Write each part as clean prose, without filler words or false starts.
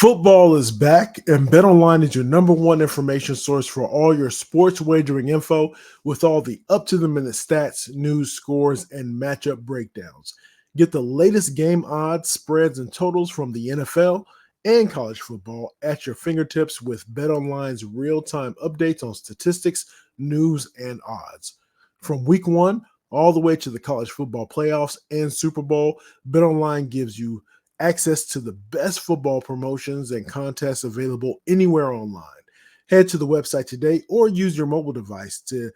Football is back, and BetOnline is your number one information source for all your sports wagering info with all the up-to-the-minute stats, news, scores, and matchup breakdowns. Get the latest game odds, spreads, and totals from the NFL and college football at your fingertips with BetOnline's real-time updates on statistics, news, and odds. From Week 1 all the way to the college football playoffs and Super Bowl, BetOnline gives you access to the best football promotions and contests available anywhere online. Head to the website today or use your mobile device to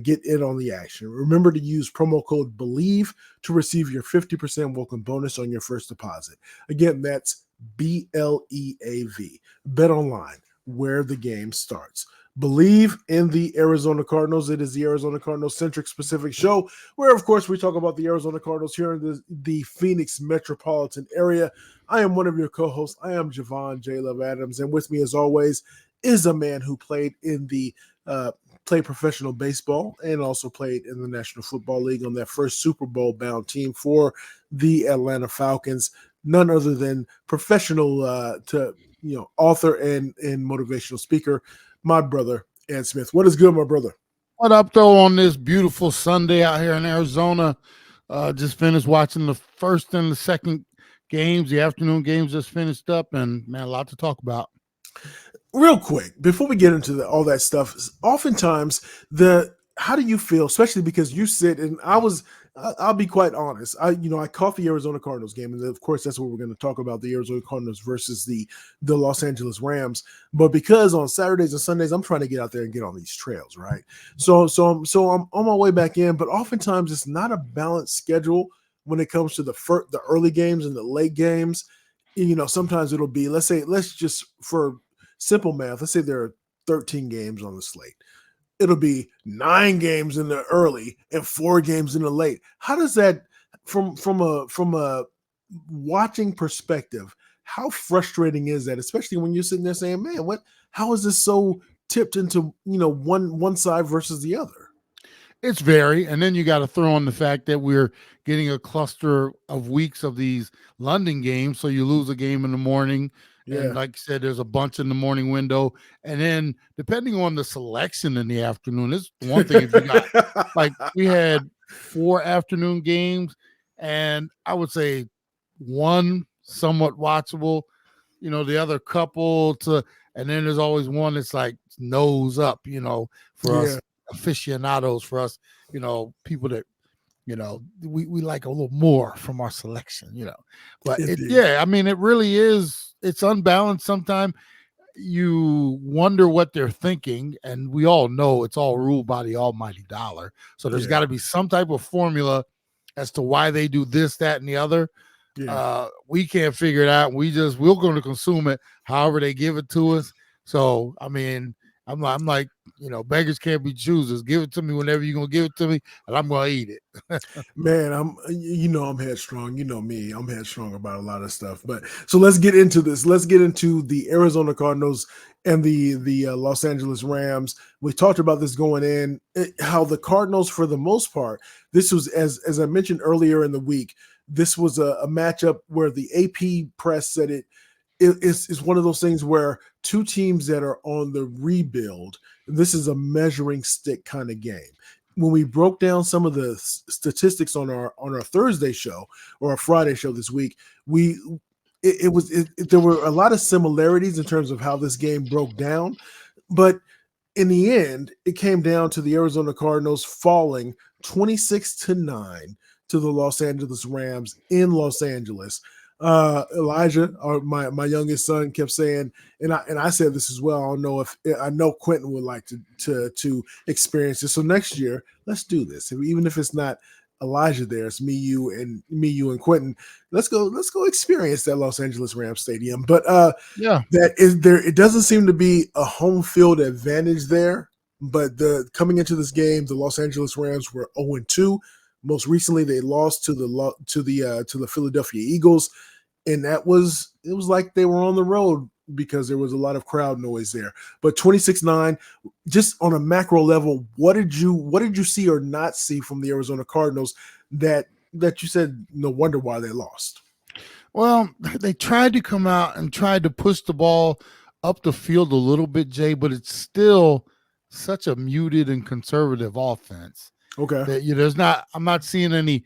get in on the action. Remember to use promo code Bleav to receive your 50% welcome bonus on your first deposit. Again, that's BLEAV. Bet online, where the game starts. Bleav in the Arizona Cardinals. It is the Arizona Cardinals centric specific show where, of course, we talk about the Arizona Cardinals here in the Phoenix metropolitan area. I am one of your co-hosts. I am Javon J. Love Adams, and with me, as always, is a man who played in the played professional baseball and also played in the National Football League on that first Super Bowl bound team for the Atlanta Falcons. None other than professional author and motivational speaker, my brother, Ed Smith. What is good, my brother? What up, though, on this beautiful Sunday out here in Arizona? Just finished watching the first and the second games. The afternoon games just finished up, and, man, a lot to talk about. Real quick, before we get into all that stuff, oftentimes how do you feel, especially because you sit and I'll be quite honest. I caught the Arizona Cardinals game, and of course that's what we're going to talk about, the Arizona Cardinals versus the Los Angeles Rams. But because on Saturdays and Sundays I'm trying to get out there and get on these trails, right? So I'm on my way back in, but oftentimes it's not a balanced schedule when it comes to the early games and the late games. Sometimes it'll be, let's just for simple math, let's say there are 13 games on the slate. It'll be 9 games in the early and 4 games in the late. How does that, from a watching perspective, how frustrating is that? Especially when you're sitting there saying, "Man, how is this so tipped into one side versus the other?" It's very, and then you got to throw in the fact that we're getting a cluster of weeks of these London games. So you lose a game in the morning. Yeah. And like you said, there's a bunch in the morning window. And then depending on the selection in the afternoon, it's one thing if you got, like we had 4 afternoon games, and I would say one somewhat watchable, the other couple and then there's always one that's like nose up, for us aficionados, for us, people that, we like a little more from our selection, but it really is. It's unbalanced. Sometimes you wonder what they're thinking, and we all know it's all ruled by the almighty dollar. So there's got to be some type of formula as to why they do this, that, and the other. Yeah. We can't figure it out. We're going to consume it however they give it to us. So, I mean, I'm like, beggars can't be choosers. Give it to me whenever you're going to give it to me, and I'm going to eat it. Man, I'm headstrong. You know me. I'm headstrong about a lot of stuff. But so let's get into this. Let's get into the Arizona Cardinals and the Los Angeles Rams. We talked about this going in, how the Cardinals, for the most part, this was, as I mentioned earlier in the week, this was a matchup where the AP press said it's one of those things where two teams that are on the rebuild, this is a measuring stick kind of game. When we broke down some of the statistics on our Thursday show or our Friday show this week, there were a lot of similarities in terms of how this game broke down, but in the end, it came down to the Arizona Cardinals falling 26-9 to the Los Angeles Rams in Los Angeles. Elijah, my youngest son, kept saying, and I said this as well. I know Quentin would like to experience this. So next year, let's do this. Even if it's not Elijah there, it's me, you, and Quentin. Let's go experience that Los Angeles Rams stadium. But that is there. It doesn't seem to be a home field advantage there. But coming into this game, the Los Angeles Rams were 0-2. Most recently, they lost to the Philadelphia Eagles, and it was like they were on the road because there was a lot of crowd noise there. But 26-9, just on a macro level, what did you see or not see from the Arizona Cardinals that you said no wonder why they lost? Well, they tried to come out and tried to push the ball up the field a little bit, Jay, but it's still such a muted and conservative offense Okay. that there's not. I'm not seeing any.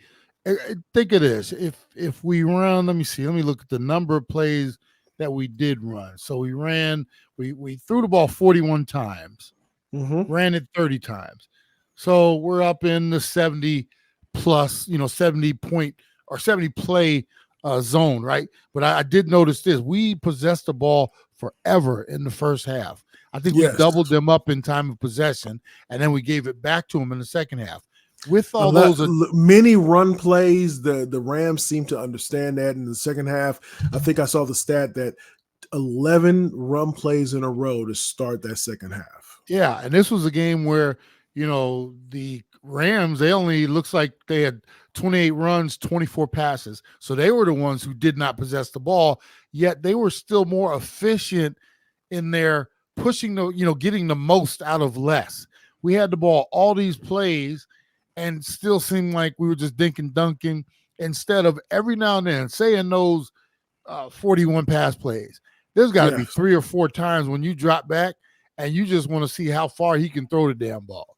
Think of this: if we run, let me see. Let me look at the number of plays that we did run. So we ran. We threw the ball 41 times, ran it 30 times. So we're up in the 70 plus, 70 point or 70 play zone, right? But I did notice this: we possessed the ball forever in the first half. I think we doubled them up in time of possession, and then we gave it back to them in the second half. With all those many run plays, the Rams seem to understand that in the second half. I think I saw the stat that 11 run plays in a row to start that second half. Yeah, and this was a game where, the Rams, they only looks like they had 28 runs, 24 passes. So they were the ones who did not possess the ball, yet they were still more efficient in their pushing getting the most out of less. We had the ball all these plays and still seemed like we were just dunking instead of every now and then, say in those 41 pass plays, there's got to be 3 or 4 times when you drop back and you just want to see how far he can throw the damn ball.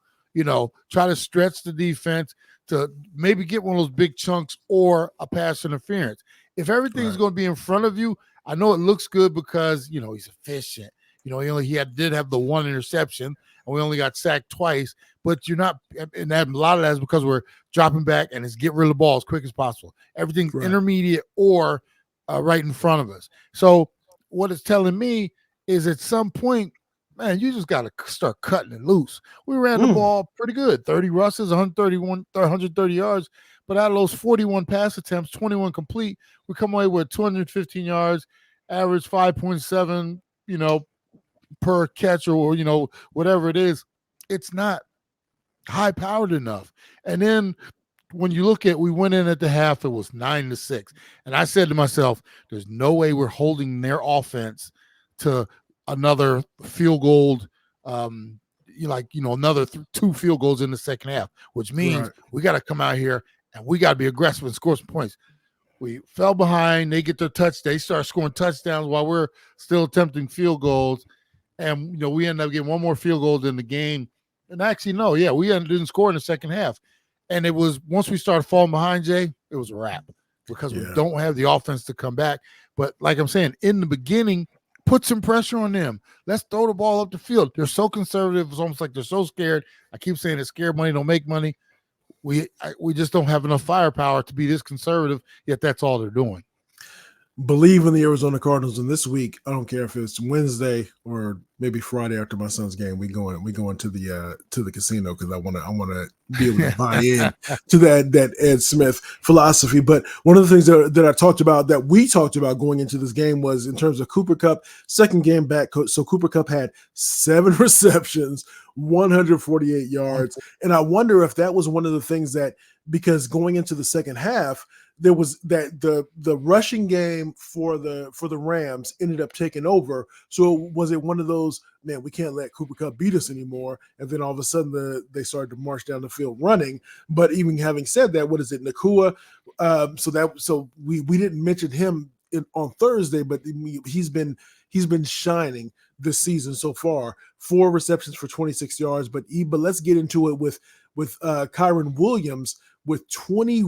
Try to stretch the defense to maybe get one of those big chunks or a pass interference. If everything's going to be in front of you, I know it looks good because, he's efficient. He did have the one interception, and we only got sacked twice. But you're not, and a lot of that is because we're dropping back and it's get rid of the ball as quick as possible. Everything's intermediate or right in front of us. So what it's telling me is at some point, man, you just got to start cutting it loose. We ran the ball pretty good, 30 rushes, 130 yards. But out of those 41 pass attempts, 21 complete, we come away with 215 yards, average 5.7, per catch or, whatever it is. It's not high powered enough. And then when you look at, we went in at the half, it was 9-6. And I said to myself, there's no way we're holding their offense to another field goal, another 2 field goals in the second half, which means we got to come out here and we got to be aggressive and score some points. We fell behind. They get their touch. They start scoring touchdowns while we're still attempting field goals. And, we ended up getting one more field goal in the game. And actually, we didn't score in the second half. And it was, once we started falling behind, Jay, it was a wrap because we don't have the offense to come back. But like I'm saying, in the beginning, put some pressure on them. Let's throw the ball up the field. They're so conservative. It's almost like they're so scared. I keep saying that scared money don't make money. We just don't have enough firepower to be this conservative, yet that's all they're doing. Bleav in the Arizona Cardinals, and this week, I don't care if it's Wednesday or maybe Friday after my son's game, we going to the casino because I want to be able to buy in to that Ed Smith philosophy. But one of the things that I talked about, that we talked about going into this game, was in terms of Cooper Kupp, second game back. So Cooper Kupp had 7 receptions, 148 yards, and I wonder if that was one of the things that, because going into the second half, there was that the rushing game for the Rams ended up taking over. So was it one of those, man, we can't let Cooper Kupp beat us anymore? And then all of a sudden they started to march down the field running. But even having said that, what is it, Nakua? So we didn't mention him on Thursday, but he's been shining this season so far. 4 receptions for 26 yards. But let's get into it with Kyren Williams, with 20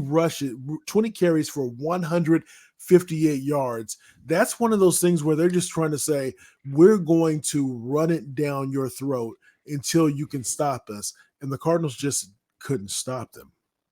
carries for 158 yards. That's one of those things where they're just trying to say, we're going to run it down your throat until you can stop us. And the Cardinals just couldn't stop them.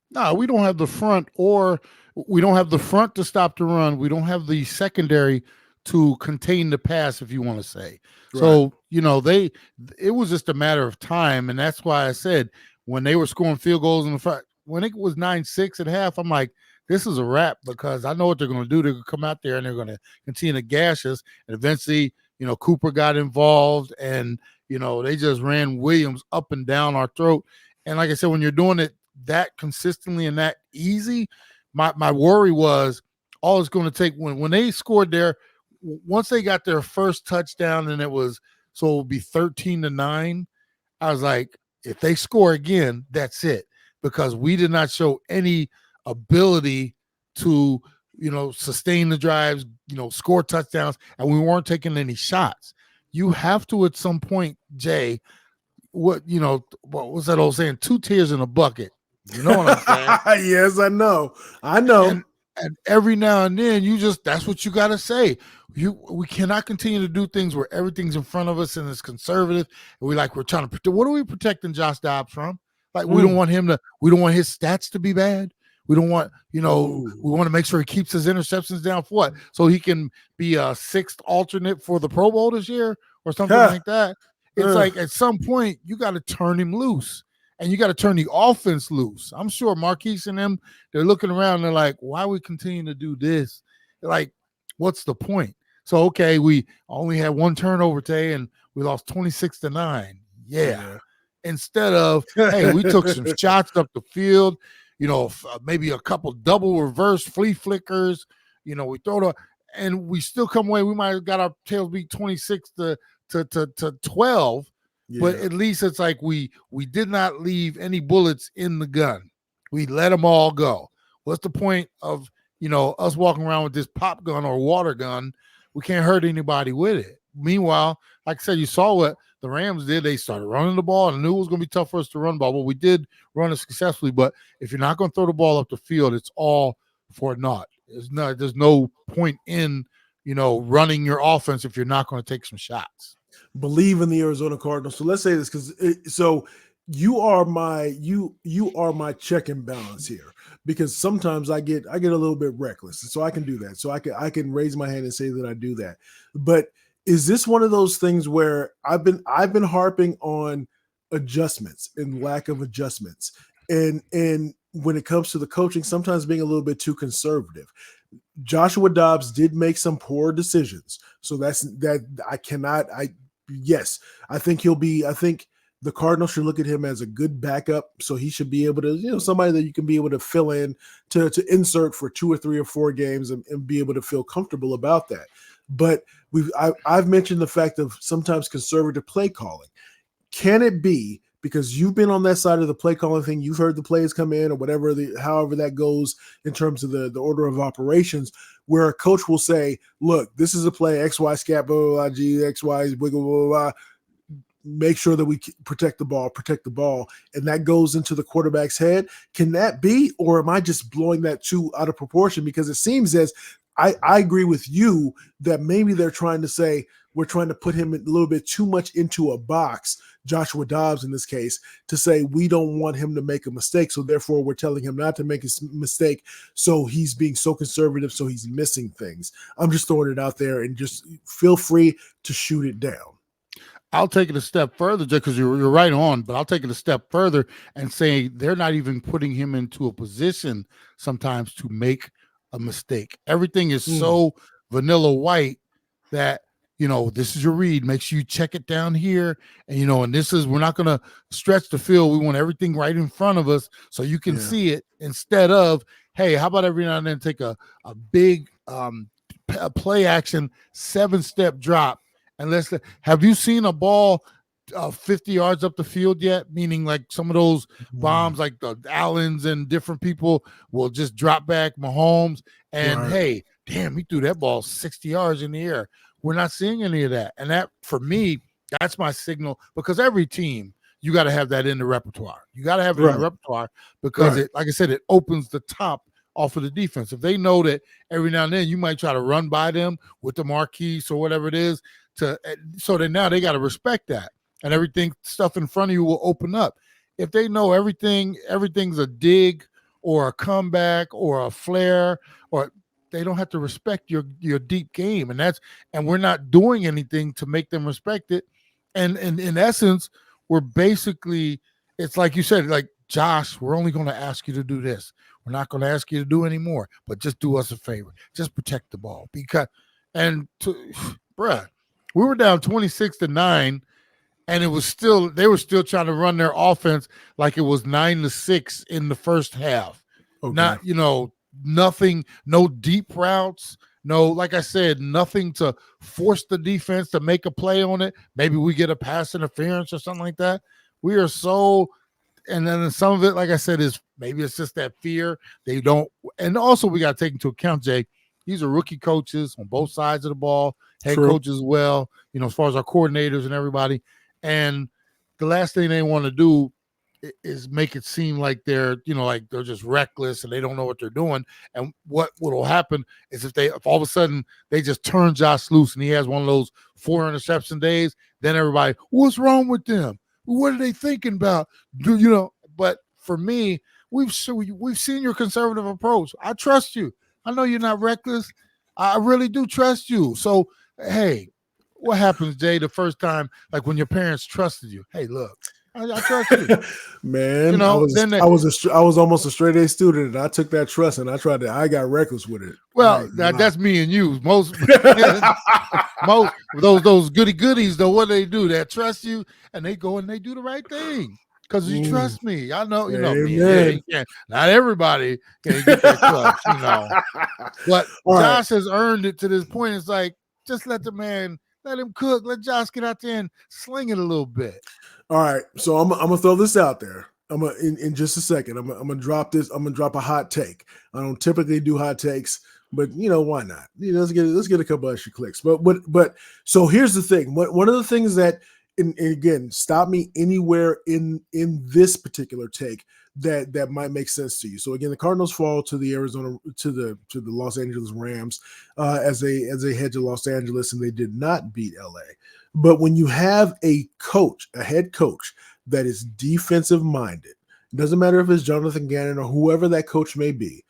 No, we don't have the front, or we don't have the front to stop the run. We don't have the secondary to contain the pass, if you want to say. Right. So, it was just a matter of time. And that's why I said, when they were scoring field goals in the front, when it was 9-6 at half, I'm like, this is a wrap, because I know what they're going to do. They're going to come out there and they're going to continue to gash us. And eventually, Cooper got involved, and, they just ran Williams up and down our throat. And like I said, when you're doing it that consistently and that easy, my worry was all it's going to take when they scored there, once they got their first touchdown, and it would be 13-9. I was like, if they score again, that's it. Because we did not show any ability to sustain the drives, score touchdowns, and we weren't taking any shots. You have to at some point, Jay, what was that old saying? 2 tears in a bucket. You know what I'm saying? Yes, I know. And every now and then that's what you got to say. We cannot continue to do things where everything's in front of us and it's conservative. And we're trying to protect. What are we protecting Josh Dobbs from? Like, we don't want we don't want his stats to be bad. We don't want, we want to make sure he keeps his interceptions down for what? So he can be a 6th alternate for the Pro Bowl this year or something like that. It's like at some point you got to turn him loose. And you got to turn the offense loose. I'm sure Marquise and them, they're looking around and they're like, why are we continuing to do this? They're like, what's the point? So, okay, we only had 1 turnover today and we lost 26-9. Yeah. Instead of, hey, we took some shots up the field, maybe a couple double reverse flea flickers, we throw and we still come away. We might have got our tails beat 26 to 12. Yeah. But at least it's like we did not leave any bullets in the gun. We let them all go. What's the point of, us walking around with this pop gun or water gun? We can't hurt anybody with it. Meanwhile, like I said, you saw what the Rams did. They started running the ball, and I knew it was going to be tough for us to run the ball, but we did run it successfully. But if you're not going to throw the ball up the field, it's all for naught. There's no point in, running your offense if you're not going to take some shots. Bleav in the Arizona Cardinals. So let's say this, because you are my check and balance here, because sometimes I get a little bit reckless, and so I can do that. So I can raise my hand and say that I do that. But is this one of those things where I've been harping on adjustments and lack of adjustments, and when it comes to the coaching, sometimes being a little bit too conservative. Joshua Dobbs did make some poor decisions, so yes, I think the Cardinals should look at him as a good backup. So he should be able to, somebody that you can be able to fill in to insert for 2 or 3 or 4 games and be able to feel comfortable about that. But I've mentioned the fact of sometimes conservative play calling. Can it be because you've been on that side of the play calling thing? You've heard the plays come in or whatever, however that goes in terms of the order of operations, where a coach will say, look, this is a play, X, Y, scat, blah, blah, blah, G, X, Y, wiggle, blah, blah, blah. Make sure that we protect the ball. And that goes into the quarterback's head. Can that be, or am I just blowing that too out of proportion? Because it seems as I agree with you that maybe they're trying to say, we're trying to put him a little bit too much into a box, Joshua Dobbs in this case, to say we don't want him to make a mistake. So therefore we're telling him not to make a mistake. So he's being so conservative. So he's missing things. I'm just throwing it out there, and just feel free to shoot it down. I'll take it a step further, because you're right on, but I'll take it a step further and say they're not even putting him into a position sometimes to make a mistake. Everything is so vanilla white that, this is your read. Make sure you check it down here. And, and we're not going to stretch the field. We want everything right in front of us so you can see it, instead of, hey, how about every now and then take a big play action 7-step drop. And have you seen a ball 50 yards up the field yet? Meaning like some of those bombs, like the Allens and different people will just drop back Mahomes and hey, damn, he threw that ball 60 yards in the air. We're not seeing any of that. And that, for me, that's my signal, because every team, you got to have that in the repertoire. You got to have it in the repertoire, because it, like I said, it opens the top off of the defense. If they know that every now and then you might try to run by them with the marquise or whatever it is, so that now they got to respect that, and stuff in front of you will open up. If they know everything's a dig or a comeback or a flare, or they don't have to respect your deep game, and we're not doing anything to make them respect it. And in essence, we're basically, it's like you said, like, Josh, we're only going to ask you to do this. We're not going to ask you to do any more, but just do us a favor. Just protect the ball. Bruh, we were down 26-9, and they were still trying to run their offense like it was 9-6 in the first half. Okay. Not, nothing, no deep routes, no, like I said, nothing to force the defense to make a play on it. Maybe we get a pass interference or something like that. We are so, and then some of it, like I said, is maybe it's just that fear. They don't, and also we got to take into account, Jay, these are rookie coaches on both sides of the ball, head coaches as well, as far as our coordinators and everybody. And the last thing they want to do is make it seem like they're just reckless and they don't know what they're doing. And what will happen is if all of a sudden they just turn Josh loose and he has one of those 4 interception days, then everybody, what's wrong with them? What are they thinking about? But for me, we've seen your conservative approach. I trust you. I know you're not reckless. I really do trust you. So, hey, what happens, Jay, the first time, like when your parents trusted you? Hey, look, I trust you. Man, I was almost a straight A student, and I took that trust and I got reckless with it. Well, that's me and you. Most those goody goodies, though, what they do, they trust you and they go and they do the right thing because you trust me. I know, me. Yeah, not everybody can get that trust, But Josh has earned it to this point. It's like, just let him cook. Let Josh get out there and sling it a little bit. All right, so I'm gonna throw this out there. I'm gonna in just a second. I'm gonna drop this. I'm gonna drop a hot take. I don't typically do hot takes, but why not? Let's get a couple extra clicks. But so here's the thing. One of the things that, and again, stop me anywhere in this particular take that might make sense to you. So again, the Cardinals fall to the Los Angeles Rams as they head to Los Angeles, and they did not beat LA. But when you have a head coach that is defensive minded, it doesn't matter if it's Jonathan Gannon or whoever that coach may be,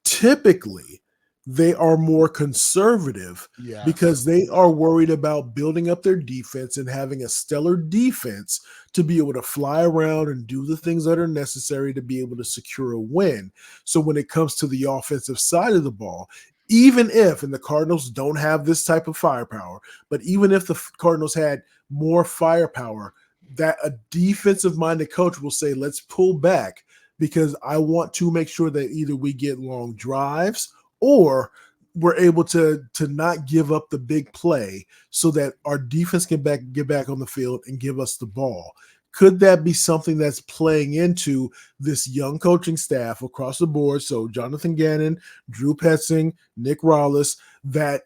typically they are more conservative because they are worried about building up their defense and having a stellar defense to be able to fly around and do the things that are necessary to be able to secure a win. So when it comes to the offensive side of the ball, even if, and the Cardinals don't have this type of firepower, but even if the Cardinals had more firepower, that a defensive-minded coach will say, let's pull back because I want to make sure that either we get long drives or we're able to not give up the big play so that our defense can get back on the field and give us the ball. Could that be something that's playing into this young coaching staff across the board? So Jonathan Gannon, Drew Petzing, Nick Rallis, that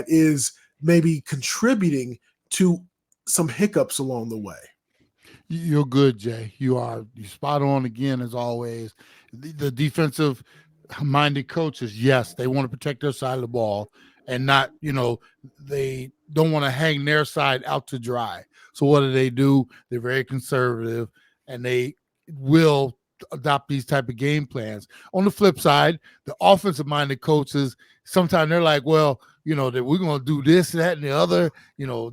is maybe contributing to some hiccups along the way. You're good, Jay. You're spot on again, as always. The defensive minded coaches, yes, they want to protect their side of the ball and not, they don't want to hang their side out to dry. So what do? They're very conservative and they will adopt these type of game plans. On the flip side, the offensive minded coaches, sometimes they're like, well, that we're going to do this, that, and the other,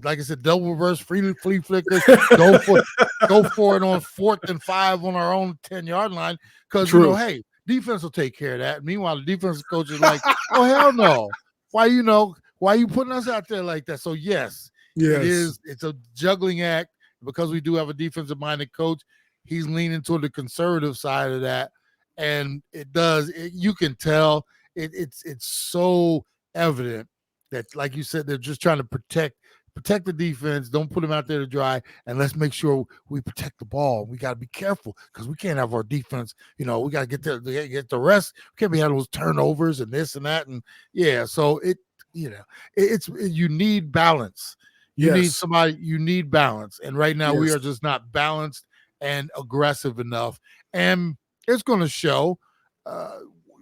like I said, double reverse, flea flickers, go for it on 4th and 5 on our own 10-yard line. Because, hey, defense will take care of that. Meanwhile, the defensive coach is like, oh, hell no. Why are you putting us out there like that? So, yes. It's a juggling act because we do have a defensive-minded coach. He's leaning toward the conservative side of that. And you can tell it's so evident that, like you said, they're just trying to protect the defense. Don't put them out there to dry, and let's make sure we protect the ball. We got to be careful because we can't have our defense. We got to get the rest. We can't be having those turnovers and this and that. And so you need balance. You need balance. And right now we are just not balanced and aggressive enough. And it's going to show.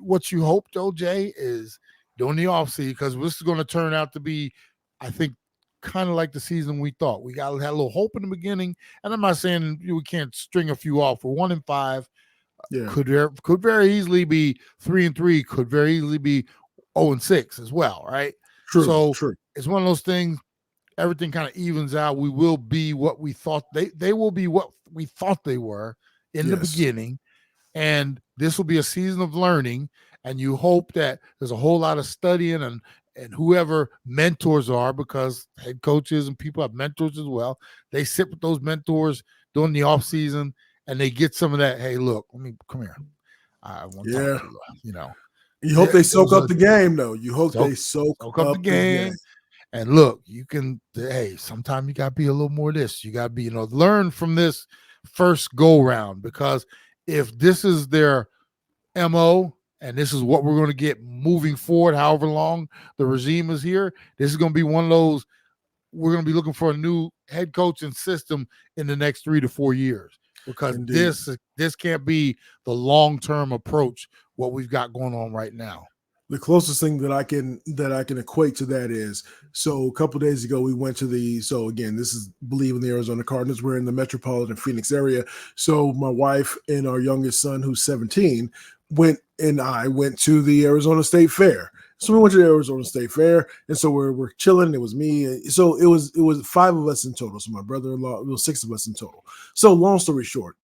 What you hope, though, Jay, is during the offseason, because this is going to turn out to be, I think, kind of like the season we thought. We had a little hope in the beginning, and I'm not saying we can't string a few off. We're 1-5. Could very easily be 3-3. Could very easily be 0-6 as well, right? True. It's one of those things. Everything kind of evens out. We will be what we thought they will be what we thought they were in the beginning, and this will be a season of learning. And you hope that there's a whole lot of studying and whoever mentors are, because head coaches and people have mentors as well. They sit with those mentors during the off season and they get some of that. Hey, look, come here. I want to talk to you. You hope they soak up the game, though. You hope they soak up the game. And look, you can. Hey, sometimes you got to be a little more this. You got to be, learn from this first go round, because if this is their MO and this is what we're going to get moving forward, however long the regime is here, this is going to be one of those, we're going to be looking for a new head coach and system in the next 3 to 4 years, because Indeed. this can't be the long-term approach, what we've got going on right now. The closest thing that I can equate to that is, so a couple days ago we went to so again, this is Bleav in the Arizona Cardinals. We're in the metropolitan Phoenix area. So my wife and our youngest son, who's 17, went to the Arizona State Fair. So we went to the Arizona State Fair, and so we're chilling. It was me. So it was 5 of us in total. So my brother-in-law, it was 6 of us in total. So long story short,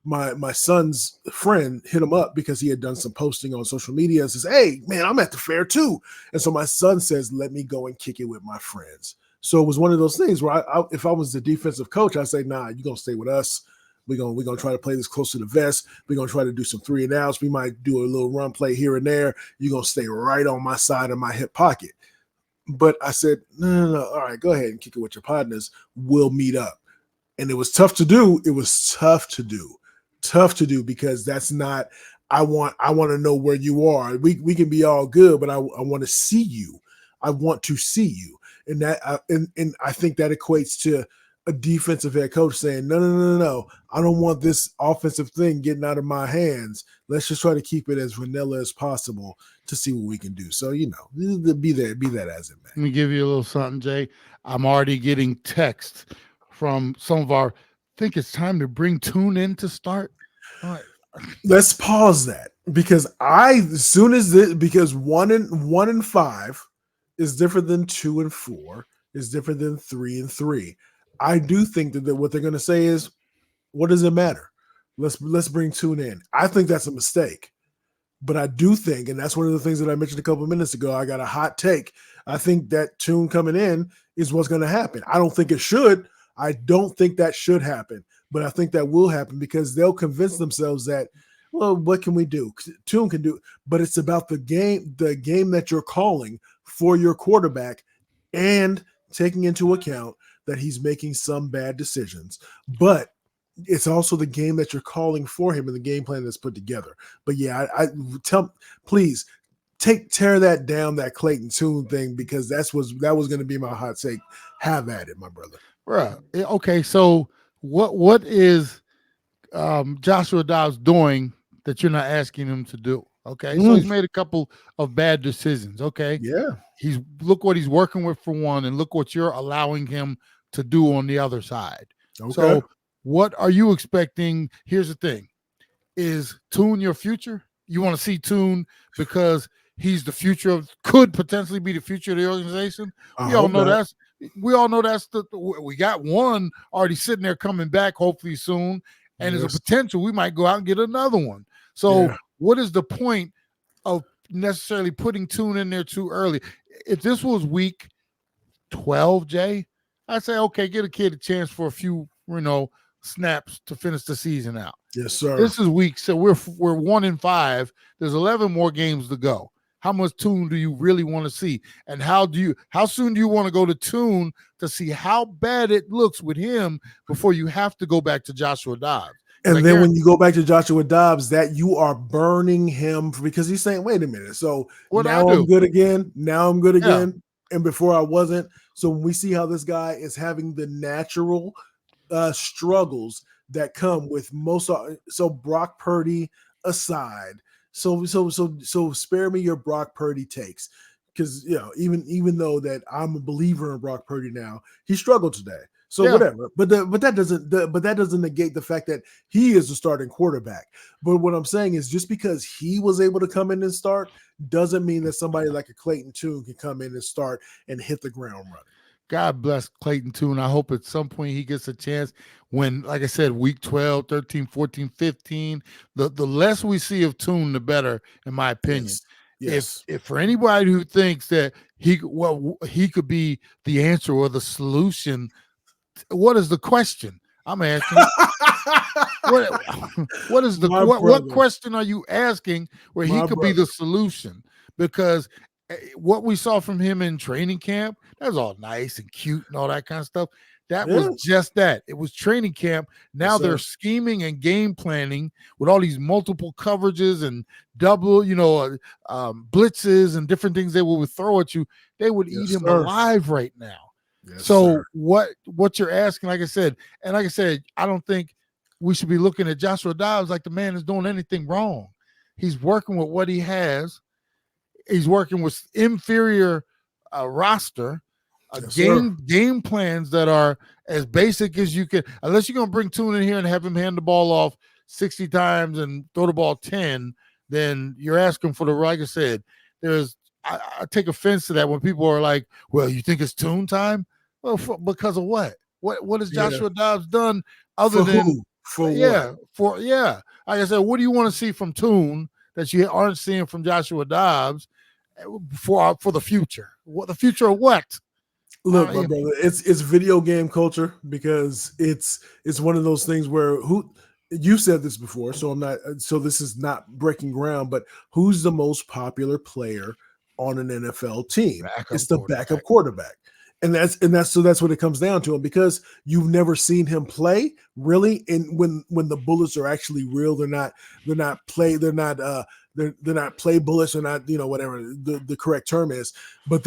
my son's friend hit him up because he had done some posting on social media and says, "Hey, man, I'm at the fair too." And so my son says, "Let me go and kick it with my friends." So it was one of those things where if I was the defensive coach, I'd say, "Nah, you're going to stay with us. We're gonna try to play this close to the vest. We're going to try to do some 3 and outs. We might do a little run play here and there. You're going to stay right on my side of my hip pocket." But I said, no. All right, go ahead and kick it with your partners. We'll meet up. And it was tough to do. Tough to do because that's not, I want to know where you are. We can be all good, but I want to see you. I want to see you. And that and I think that equates to a defensive head coach saying, no. I don't want this offensive thing getting out of my hands. Let's just try to keep it as vanilla as possible to see what we can do. So, be that as it may. Let me give you a little something, Jay. I'm already getting texts from some of our, think it's time to bring Tune in to start. All right. Let's pause that because because 1 and 5 is different than 2 and 4 is different than 3 and 3. I do think that what they're going to say is, what does it matter? Let's bring Tune in. I think that's a mistake, but I do think, and that's one of the things that I mentioned a couple of minutes ago. I got a hot take. I think that Tune coming in is what's going to happen. I don't think it should. I don't think that should happen, but I think that will happen because they'll convince themselves that, well, what can we do? Tune can do, but it's about the game that you're calling for your quarterback and taking into account that he's making some bad decisions, but it's also the game that you're calling for him and the game plan that's put together. But yeah, please tear that down, that Clayton Tune thing, because that was going to be my hot take. Have at it, my brother. Right. Okay. So what is Joshua Dobbs doing that you're not asking him to do? Okay. So he's made a couple of bad decisions. Okay. Yeah. Look what he's working with for one, and look what you're allowing him to do on the other side. Okay. So what are you expecting? Here's the thing. Is Tune your future? You want to see Tune because he's the future could potentially be the future of the organization? We all know that's we got one already sitting there coming back hopefully soon, and there's a potential we might go out and get another one. So what is the point of necessarily putting Tune in there too early? If this was week 12, Jay, I'd say, okay, get a kid a chance for a few, snaps to finish the season out. Yes, sir. This is week, so we're 1 and 5. There's 11 more games to go. How much Tune do you really want to see? And how soon do you want to go to Tune to see how bad it looks with him before you have to go back to Joshua Dobbs? And then when you go back to Joshua Dobbs, that you are burning him because he's saying, wait a minute. So now I'm good again. And before I wasn't. So when we see how this guy is having the natural struggles that come with so Brock Purdy aside. So spare me your Brock Purdy takes, because even though that I'm a believer in Brock Purdy now, he struggled today. So whatever, but that doesn't negate the fact that he is the starting quarterback. But what I'm saying is, just because he was able to come in and start doesn't mean that somebody like a Clayton Tune can come in and start and hit the ground running. God bless Clayton Tune. I hope at some point he gets a chance when, like I said, week 12, 13, 14, 15, the less we see of Tune, the better, in my opinion. Yes. If for anybody who thinks that he could be the answer or the solution, what is the question? I'm asking. What question are you asking where he could be the solution? Because what we saw from him in training camp, that's all nice and cute and all that kind of stuff. That was Yes. just that. It was training camp. Now Yes, they're sir. scheming and game planning with all these multiple coverages and double, blitzes and different things they would throw at you. They would eat Yes, him sir. alive right now. Yes, So sir. what you're asking, like I said, I don't think we should be looking at Joshua Dobbs like the man is doing anything wrong. He's working with what he has. He's working with inferior roster, Yes, sir. game plans that are as basic as you can. Unless you're going to bring Tune in here and have him hand the ball off 60 times and throw the ball 10, then you're asking for like I said, I take offense to that when people are like, well, you think it's Tune time? Well, because of what? What has Joshua Dobbs done other For than who? For what? Like I said, what do you want to see from Tune that you aren't seeing from Joshua Dobbs for the future? What the future of what? Look, my brother, it's video game culture because it's one of those things where you said this before, so this is not breaking ground, but who's the most popular player on an NFL team? It's the backup quarterback. And that's what it comes down to. And because you've never seen him play really, and when the bullets are actually real, they're not play bullets, or not, whatever the correct term is. But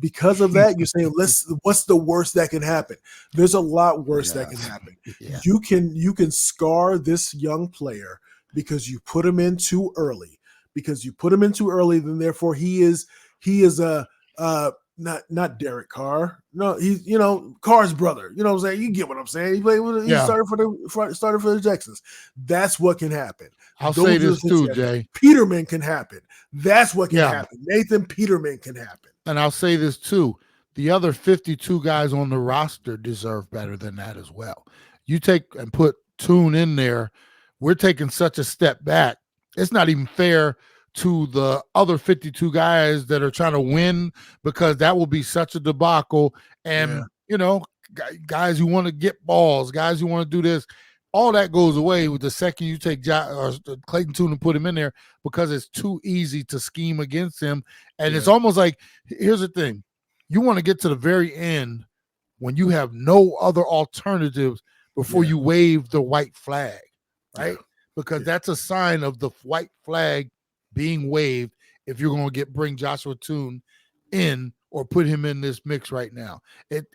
because of that, you're saying, what's the worst that can happen? There's a lot worse that can happen. Yeah. You can scar this young player because you put him in too early. Then therefore he is not Derek Carr. No, he's Carr's brother. You know what I'm saying? You get what I'm saying. He started for the Texans. That's what can happen. I'll say this too, Jay. Peterman can happen. That's what can happen. Nathan Peterman can happen. And I'll say this too. The other 52 guys on the roster deserve better than that as well. You take and put Tune in there, we're taking such a step back. It's not even fair to the other 52 guys that are trying to win, because that will be such a debacle. And, guys who want to get balls, guys who want to do this, all that goes away with the second you take Clayton Tune and put him in there, because it's too easy to scheme against him. And it's almost like, here's the thing. You want to get to the very end when you have no other alternatives before you wave the white flag, right? Because that's a sign of the white flag being waived if you're going to bring Joshua Tune in or put him in this mix right now.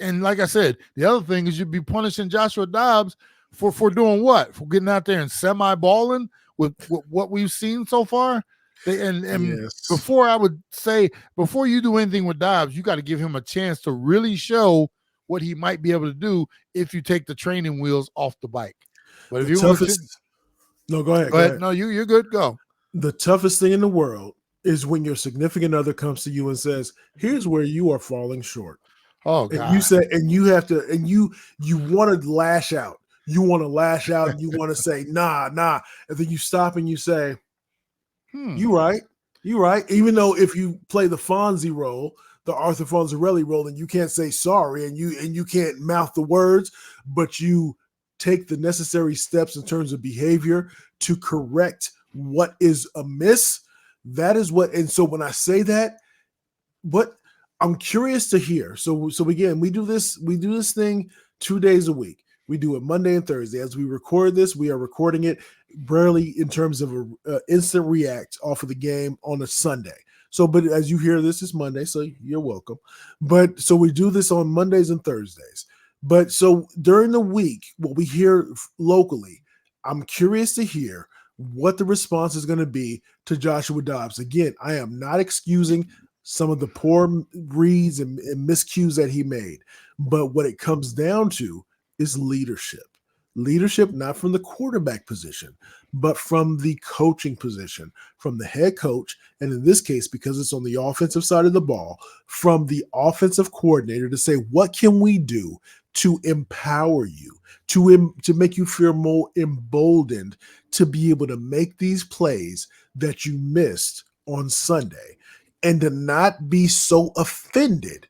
And like I said, the other thing is you'd be punishing Joshua Dobbs for doing what? For getting out there and semi-balling with what we've seen so far. Before you do anything with Dobbs, you got to give him a chance to really show what he might be able to do if you take the training wheels off the bike. But go ahead. No, you're good. Go. The toughest thing in the world is when your significant other comes to you and says, here's where you are falling short. Oh, God. And you say, and you have to, and you want to lash out. You want to lash out and you want to say, nah. And then you stop and you say, you right. Even though if you play the Fonzie role, the Arthur Fonzarelli role, and you can't say sorry and you can't mouth the words, but you take the necessary steps in terms of behavior to correct what is amiss. That is what. And so when I say that, what I'm curious to hear. So again, we do this thing 2 days a week. We do it Monday and Thursday. As we record this, we are recording it rarely in terms of a instant react off of the game on a Sunday. So, but as you hear this, it's Monday, so you're welcome. But so we do this on Mondays and Thursdays. But so during the week, what we hear locally, I'm curious to hear what the response is going to be to Joshua Dobbs. Again, I am not excusing some of the poor reads and miscues that he made, but what it comes down to is leadership. Leadership, not from the quarterback position, but from the coaching position, from the head coach, and in this case, because it's on the offensive side of the ball, from the offensive coordinator to say, what can we do to empower you, to make you feel more emboldened to be able to make these plays that you missed on Sunday, and to not be so offended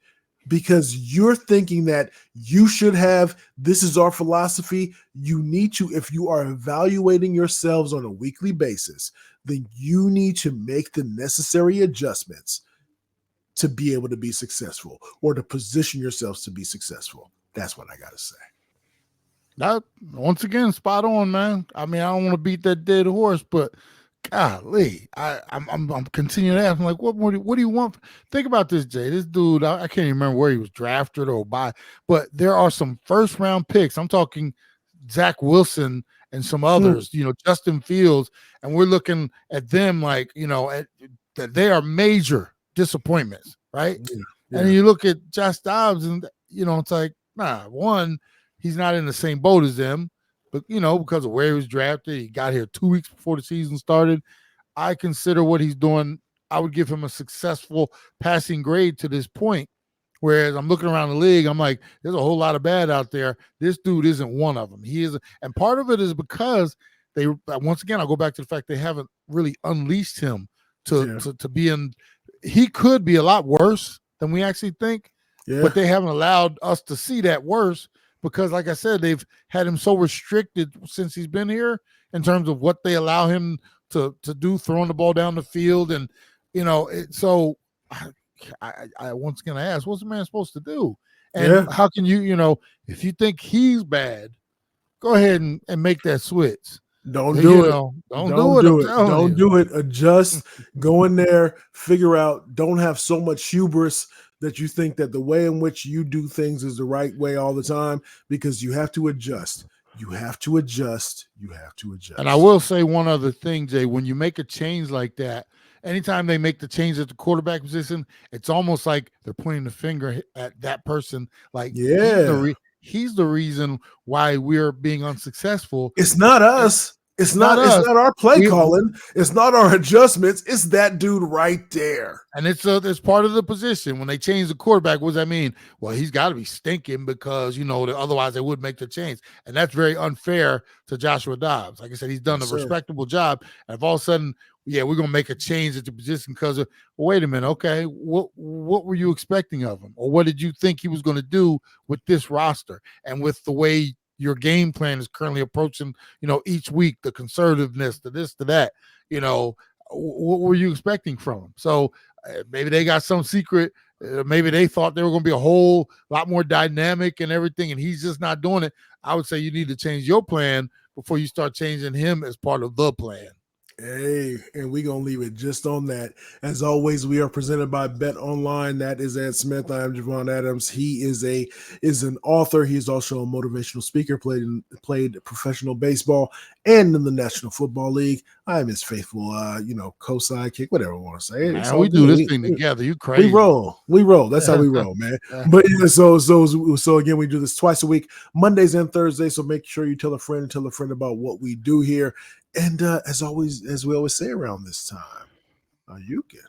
because you're thinking that you should have, this is our philosophy. You need to, if you are evaluating yourselves on a weekly basis, then you need to make the necessary adjustments to be able to be successful or to position yourselves to be successful. That's what I got to say. That once again, spot on, man. I mean, I don't want to beat that dead horse, but golly, I'm continuing to ask. I'm like, what do you want? Think about this, Jay. This dude, I can't even remember where he was drafted or by, but there are some first round picks. I'm talking Zach Wilson and some others, Justin Fields, and we're looking at them like, that they are major disappointments, right? Yeah. And you look at Josh Dobbs, and it's like, nah, one, he's not in the same boat as them. But, because of where he was drafted, he got here 2 weeks before the season started. I consider what he's doing, I would give him a successful passing grade to this point. Whereas I'm looking around the league, I'm like, there's a whole lot of bad out there. This dude isn't one of them. He is. And part of it is because they, once again, I'll go back to the fact they haven't really unleashed him to be in. He could be a lot worse than we actually think, but they haven't allowed us to see that worse. Because, like I said, they've had him so restricted since he's been here in terms of what they allow him to do, throwing the ball down the field. And, so I once again ask, what's the man supposed to do? And how can you, if you think he's bad, go ahead and make that switch. Don't do it. Don't do it. Don't do it. Adjust. Go in there. Figure out. Don't have so much hubris that you think that the way in which you do things is the right way all the time, because you have to adjust. You have to adjust. You have to adjust. And I will say one other thing, Jay. When you make a change like that, anytime they make the change at the quarterback position, it's almost like they're pointing the finger at that person. Like, he's the reason why we're being unsuccessful. It's not us. It's not our play calling. It's not our adjustments. It's that dude right there. And it's part of the position. When they change the quarterback, what does that mean? Well, he's got to be stinking because, otherwise they would make the change. And that's very unfair to Joshua Dobbs. Like I said, he's done a respectable job. And if all of a sudden, we're going to make a change at the position because of, well, wait a minute, okay, what were you expecting of him? Or what did you think he was going to do with this roster and with the way your game plan is currently approaching, each week, the conservativeness, the this, to that, what were you expecting from him? So maybe they got some secret. Maybe they thought they were going to be a whole lot more dynamic and everything, and he's just not doing it. I would say you need to change your plan before you start changing him as part of the plan. Hey, and we're going to leave it just on that. As always, we are presented by Bet Online. That is Ed Smith. I am Javon Adams. He is an author. He's also a motivational speaker, played professional baseball and in the National Football League. I am his faithful, co-sidekick, whatever you want to say. Man, we do this thing together. You crazy. We roll. That's how we roll, man. But so again, we do this twice a week, Mondays and Thursdays. So make sure you tell a friend about what we do here. And as we always say around this time, you can